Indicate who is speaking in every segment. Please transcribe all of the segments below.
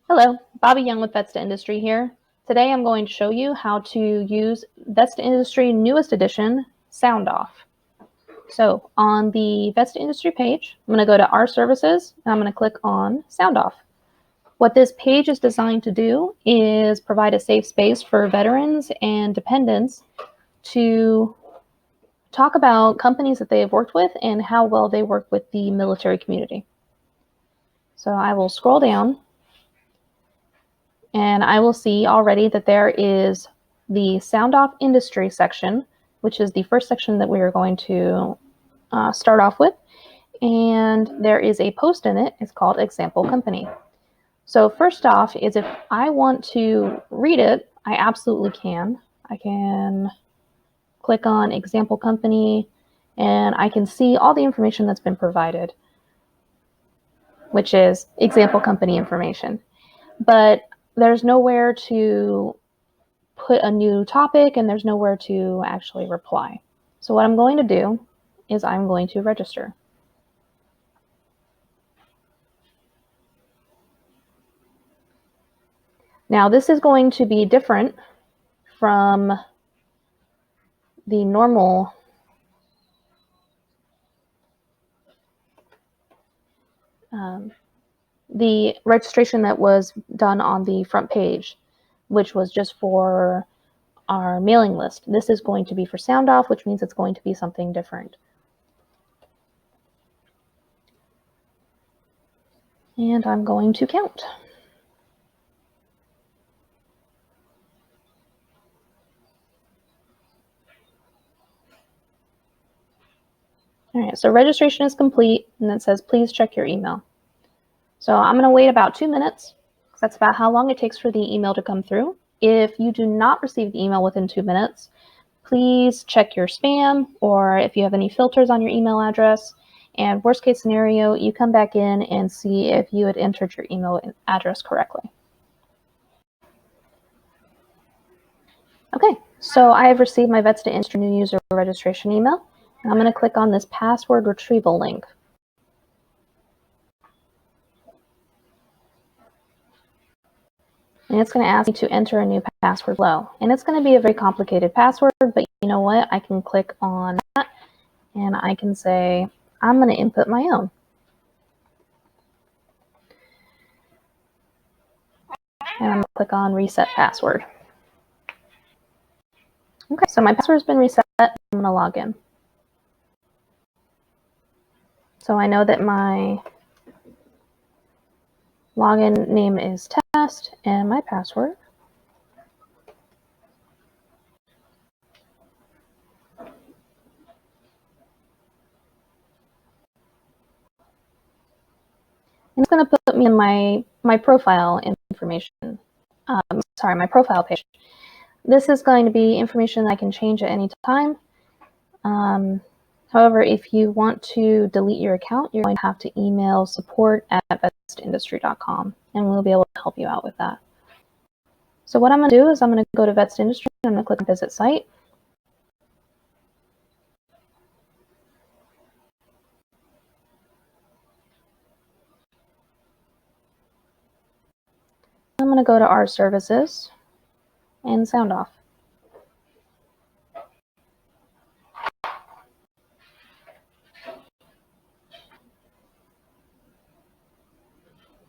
Speaker 1: Hello, Bobby Young with VETS2INDUSTRY here. Today I'm going to show you how to use VETS2INDUSTRY newest edition, Sound Off. So on the VETS2INDUSTRY page, I'm going to go to Our Services, and I'm going to click on Sound Off. What this page is designed to do is provide a safe space for veterans and dependents to talk about companies that they have worked with and how well they work with the military community. So I will scroll down, and I will see already that there is the Sound Off Industry section, which is the first section that we are going to start off with. And there is a post in it. It's called Example Company. So first off is if I want to read it, I absolutely can. I can click on Example Company, and I can see all the information that's been provided, which is example company information. But there's nowhere to put a new topic, and there's nowhere to actually reply. So what I'm going to do is I'm going to register. Now this is going to be different from the normal the registration that was done on the front page, which was just for our mailing list. This is going to be for Sound Off, which means it's going to be something different. And I'm going to count. All right, so registration is complete, and it says, please check your email. So I'm going to wait about 2 minutes, because that's about how long it takes for the email to come through. If you do not receive the email within 2 minutes, please check your spam, or if you have any filters on your email address. And worst case scenario, you come back in and see if you had entered your email address correctly. Okay, so I have received my VETS2INDUSTRY new user registration email. I'm going to click on this password retrieval link. And it's going to ask me to enter a new password below. And it's going to be a very complicated password, but you know what? I can click on that, and I can say, I'm going to input my own. And I'm going to click on Reset Password. Okay, so my password has been reset. I'm going to log in. So I know that my login name is test, and my password and it's going to put me in my profile information. My profile page. This is going to be information that I can change at any time. However, if you want to delete your account, you're going to have to email support@vets2industry.com, and we'll be able to help you out with that. So what I'm going to do is I'm going to go to VETS2INDUSTRY, and I'm going to click on Visit Site. I'm going to go to Our Services and Sound Off.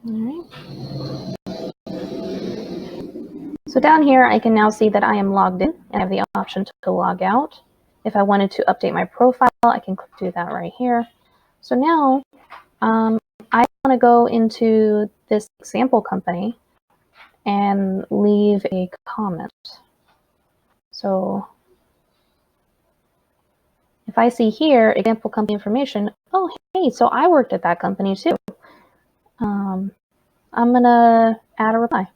Speaker 1: All right. So down here, I can now see that I am logged in, and I have the option to log out. If I wanted to update my profile, I can do that right here. So now I want to go into this example company and leave a comment. So if I see here, example company information, oh, hey, so I worked at that company too. I'm going to add a reply.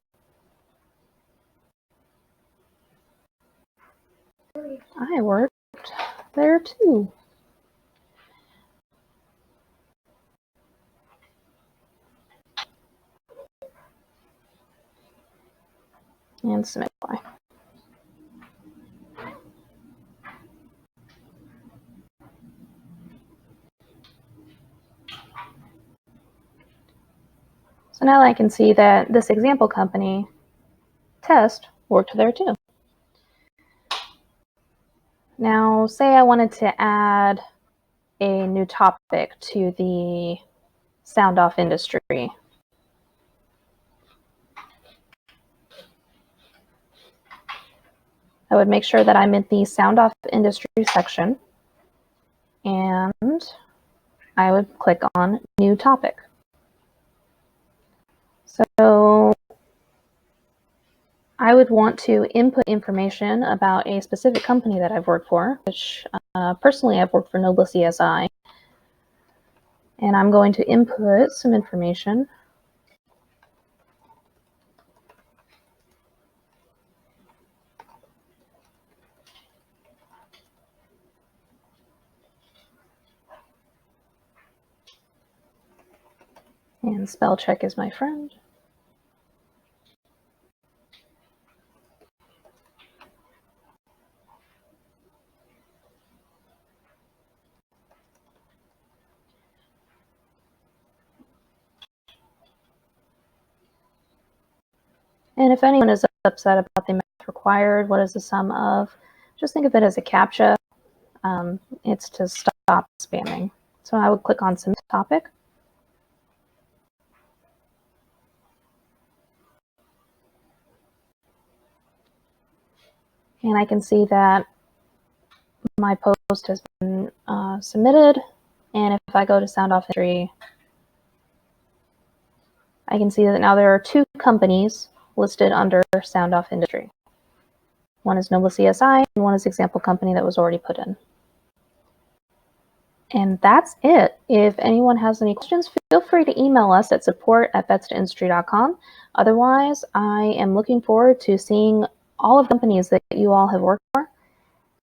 Speaker 1: I worked there too. And submit reply. So So now I can see that this example company test worked there too. Now, say I wanted to add a new topic to the Sound Off industry. I would make sure that I'm in the Sound Off industry section, and I would click on New Topic. So I would want to input information about a specific company that I've worked for, which personally I've worked for Noble CSI. And I'm going to input some information. And spell check is my friend. And if anyone is upset about the math required, what is the sum of? Just think of it as a CAPTCHA. It's to stop spamming. So I would click on Submit Topic. And I can see that my post has been submitted. And if I go to Sound Off Industry, I can see that now there are 2 companies listed under Sound Off Industry. One is Noble CSI, and one is example company that was already put in. And that's it. If anyone has any questions, feel free to email us at support@VETS2INDUSTRY.com. Otherwise, I am looking forward to seeing all of the companies that you all have worked for